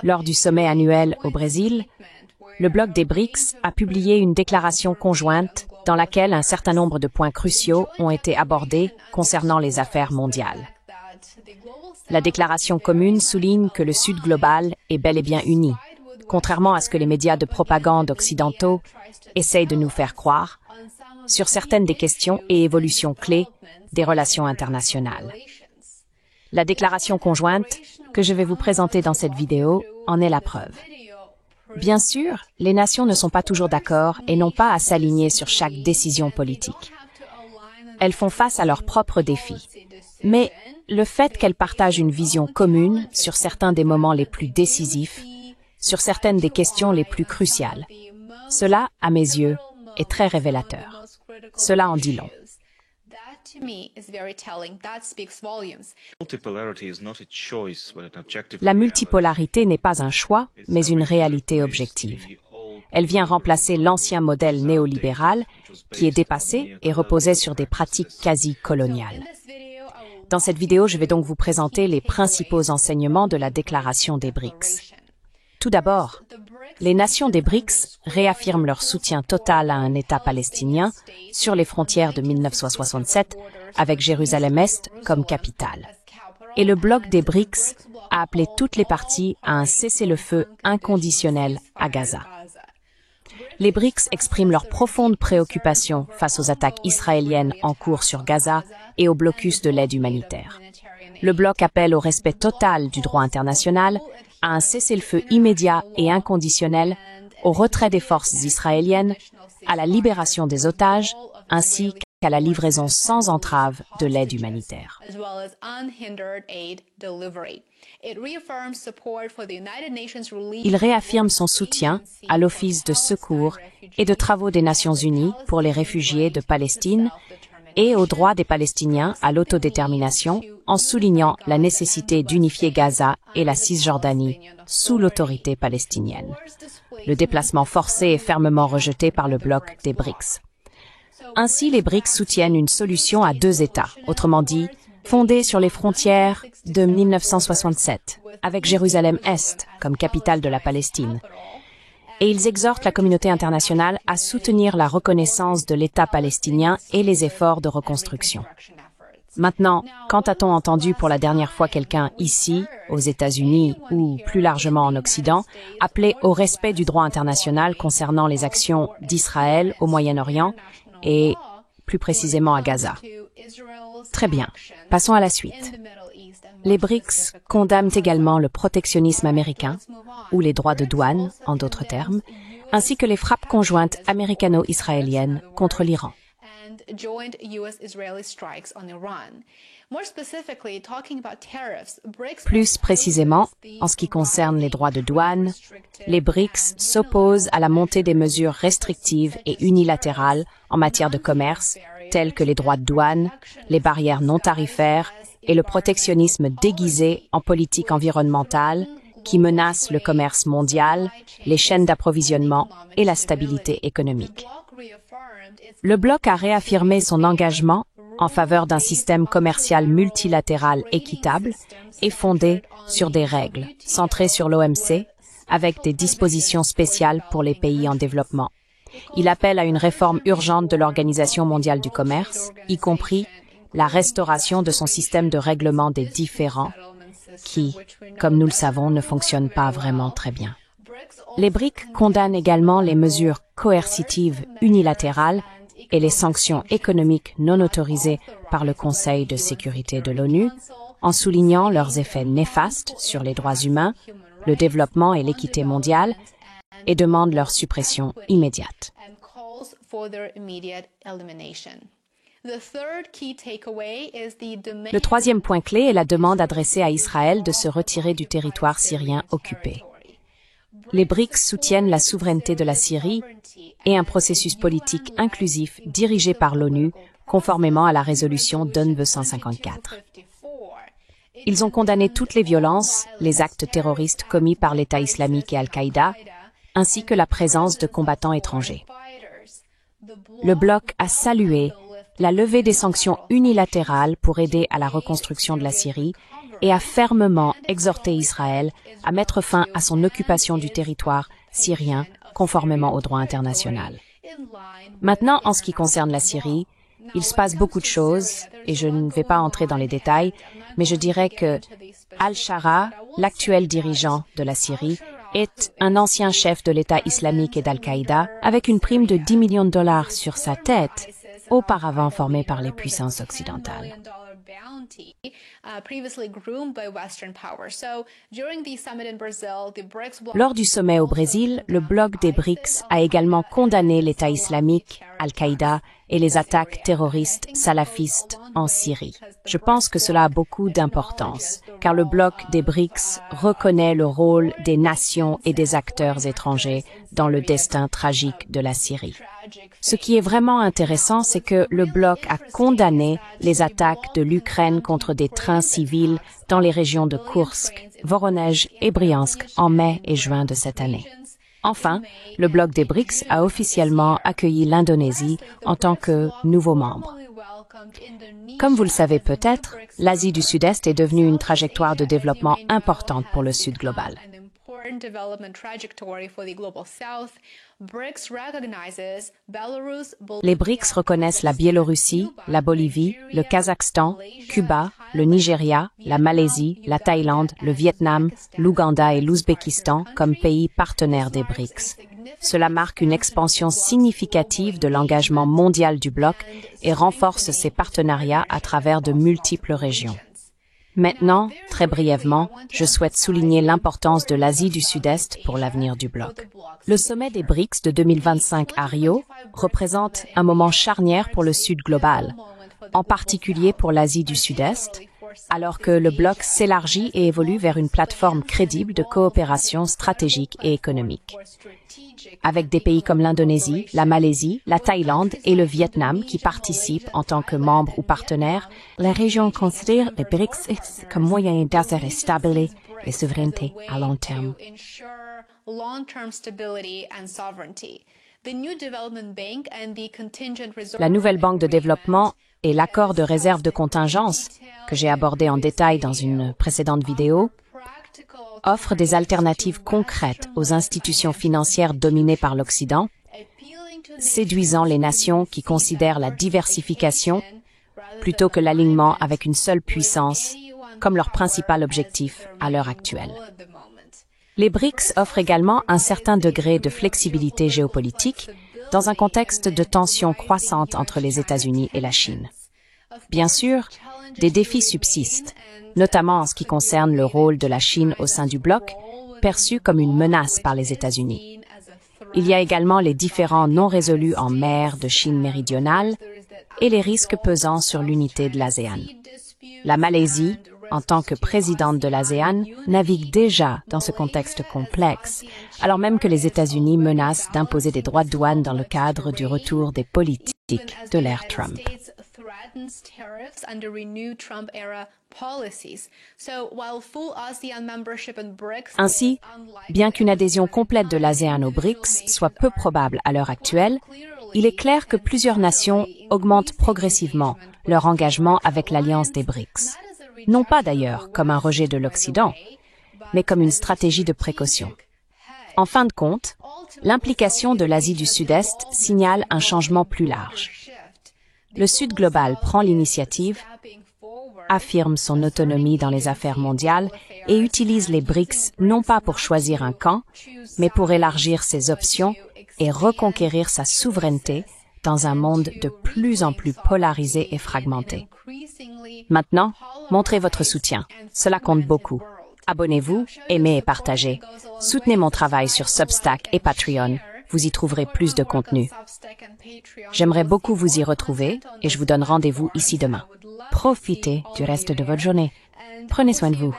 Lors du sommet annuel au Brésil, le bloc des BRICS a publié une déclaration conjointe dans laquelle un certain nombre de points cruciaux ont été abordés concernant les affaires mondiales. La déclaration commune souligne que le Sud global est bel et bien uni, contrairement à ce que les médias de propagande occidentaux essayent de nous faire croire, sur certaines des questions et évolutions clés des relations internationales. La déclaration conjointe que je vais vous présenter dans cette vidéo en est la preuve. Bien sûr, les nations ne sont pas toujours d'accord et n'ont pas à s'aligner sur chaque décision politique. Elles font face à leurs propres défis. Mais le fait qu'elles partagent une vision commune sur certains des moments les plus décisifs, sur certaines des questions les plus cruciales, cela, à mes yeux, est très révélateur. Cela en dit long. La multipolarité n'est pas un choix, mais une réalité objective. Elle vient remplacer l'ancien modèle néolibéral qui est dépassé et reposait sur des pratiques quasi coloniales. Dans cette vidéo, je vais donc vous présenter les principaux enseignements de la déclaration des BRICS. Tout d'abord, les nations des BRICS réaffirment leur soutien total à un État palestinien sur les frontières de 1967 avec Jérusalem-Est comme capitale. Et le bloc des BRICS a appelé toutes les parties à un cessez-le-feu inconditionnel à Gaza. Les BRICS expriment leur profonde préoccupation face aux attaques israéliennes en cours sur Gaza et au blocus de l'aide humanitaire. Le bloc appelle au respect total du droit international, à un cessez-le-feu immédiat et inconditionnel, au retrait des forces israéliennes, à la libération des otages, ainsi qu'à la livraison sans entrave de l'aide humanitaire. Il réaffirme son soutien à l'Office de secours et de travaux des Nations Unies pour les réfugiés de Palestine et au droit des Palestiniens à l'autodétermination, en soulignant la nécessité d'unifier Gaza et la Cisjordanie sous l'autorité palestinienne. Le déplacement forcé est fermement rejeté par le bloc des BRICS. Ainsi, les BRICS soutiennent une solution à deux États, autrement dit, fondée sur les frontières de 1967, avec Jérusalem-Est comme capitale de la Palestine. Et ils exhortent la communauté internationale à soutenir la reconnaissance de l'État palestinien et les efforts de reconstruction. Maintenant, quand a-t-on entendu pour la dernière fois quelqu'un ici, aux États-Unis ou plus largement en Occident, appeler au respect du droit international concernant les actions d'Israël au Moyen-Orient et plus précisément à Gaza? Très bien, passons à la suite. Les BRICS condamnent également le protectionnisme américain, ou les droits de douane, en d'autres termes, ainsi que les frappes conjointes américano-israéliennes contre l'Iran. Plus précisément, en ce qui concerne les droits de douane, les BRICS s'opposent à la montée des mesures restrictives et unilatérales en matière de commerce, telles que les droits de douane, les barrières non tarifaires et le protectionnisme déguisé en politique environnementale qui menacent le commerce mondial, les chaînes d'approvisionnement et la stabilité économique. Le bloc a réaffirmé son engagement en faveur d'un système commercial multilatéral équitable et fondé sur des règles centrées sur l'OMC avec des dispositions spéciales pour les pays en développement. Il appelle à une réforme urgente de l'Organisation mondiale du commerce, y compris la restauration de son système de règlement des différends qui, comme nous le savons, ne fonctionne pas vraiment très bien. Les BRICS condamnent également les mesures coercitives unilatérales et les sanctions économiques non autorisées par le Conseil de sécurité de l'ONU, en soulignant leurs effets néfastes sur les droits humains, le développement et l'équité mondiale, et demandent leur suppression immédiate. Le troisième point clé est la demande adressée à Israël de se retirer du territoire syrien occupé. Les BRICS soutiennent la souveraineté de la Syrie et un processus politique inclusif dirigé par l'ONU, conformément à la résolution DONBE 154. Ils ont condamné toutes les violences, les actes terroristes commis par l'État islamique et Al-Qaïda, ainsi que la présence de combattants étrangers. Le bloc a salué la levée des sanctions unilatérales pour aider à la reconstruction de la Syrie et a fermement exhorté Israël à mettre fin à son occupation du territoire syrien conformément au droit international. Maintenant, en ce qui concerne la Syrie, il se passe beaucoup de choses, et je ne vais pas entrer dans les détails, mais je dirais que Al-Shara, l'actuel dirigeant de la Syrie, est un ancien chef de l'État islamique et d'Al-Qaïda, avec une prime de 10 millions de dollars sur sa tête, auparavant formé par les puissances occidentales. Lors du sommet au Brésil, le bloc des BRICS a également condamné l'État islamique, Al-Qaïda et les attaques terroristes salafistes en Syrie. Je pense que cela a beaucoup d'importance, car le bloc des BRICS reconnaît le rôle des nations et des acteurs étrangers dans le destin tragique de la Syrie. Ce qui est vraiment intéressant, c'est que le bloc a condamné les attaques de l'Ukraine contre des trains civils dans les régions de Koursk, Voronezh et Briansk en mai et juin de cette année. Enfin, le bloc des BRICS a officiellement accueilli l'Indonésie en tant que nouveau membre. Comme vous le savez peut-être, l'Asie du Sud-Est est devenue une trajectoire de développement importante pour le Sud global. Les BRICS reconnaissent la Biélorussie, la Bolivie, le Kazakhstan, Cuba, le Nigeria, la Malaisie, la Thaïlande, le Vietnam, l'Ouganda et l'Ouzbékistan comme pays partenaires des BRICS. Cela marque une expansion significative de l'engagement mondial du bloc et renforce ses partenariats à travers de multiples régions. Maintenant, très brièvement, je souhaite souligner l'importance de l'Asie du Sud-Est pour l'avenir du bloc. Le sommet des BRICS de 2025 à Rio représente un moment charnière pour le Sud global, en particulier pour l'Asie du Sud-Est, alors que le bloc s'élargit et évolue vers une plateforme crédible de coopération stratégique et économique. Avec des pays comme l'Indonésie, la Malaisie, la Thaïlande et le Vietnam qui participent en tant que membres ou partenaires, la région considère les BRICS comme moyen d'assurer stabilité et souveraineté à long terme. La nouvelle banque de développement et l'accord de réserve de contingence, que j'ai abordé en détail dans une précédente vidéo, offre des alternatives concrètes aux institutions financières dominées par l'Occident, séduisant les nations qui considèrent la diversification plutôt que l'alignement avec une seule puissance comme leur principal objectif à l'heure actuelle. Les BRICS offrent également un certain degré de flexibilité géopolitique dans un contexte de tensions croissantes entre les États-Unis et la Chine. Bien sûr, des défis subsistent, notamment en ce qui concerne le rôle de la Chine au sein du bloc, perçu comme une menace par les États-Unis. Il y a également les différends non résolus en mer de Chine méridionale et les risques pesant sur l'unité de l'ASEAN. La Malaisie, en tant que présidente de l'ASEAN, navigue déjà dans ce contexte complexe, alors même que les États-Unis menacent d'imposer des droits de douane dans le cadre du retour des politiques de l'ère Trump. Ainsi, bien qu'une adhésion complète de l'ASEAN aux BRICS soit peu probable à l'heure actuelle, il est clair que plusieurs nations augmentent progressivement leur engagement avec l'alliance des BRICS. Non pas d'ailleurs comme un rejet de l'Occident, mais comme une stratégie de précaution. En fin de compte, l'implication de l'Asie du Sud-Est signale un changement plus large. Le Sud global prend l'initiative, affirme son autonomie dans les affaires mondiales et utilise les BRICS non pas pour choisir un camp, mais pour élargir ses options et reconquérir sa souveraineté dans un monde de plus en plus polarisé et fragmenté. Maintenant, montrez votre soutien. Cela compte beaucoup. Abonnez-vous, aimez et partagez. Soutenez mon travail sur Substack et Patreon. Vous y trouverez plus de contenu. J'aimerais beaucoup vous y retrouver et je vous donne rendez-vous ici demain. Profitez du reste de votre journée. Prenez soin de vous.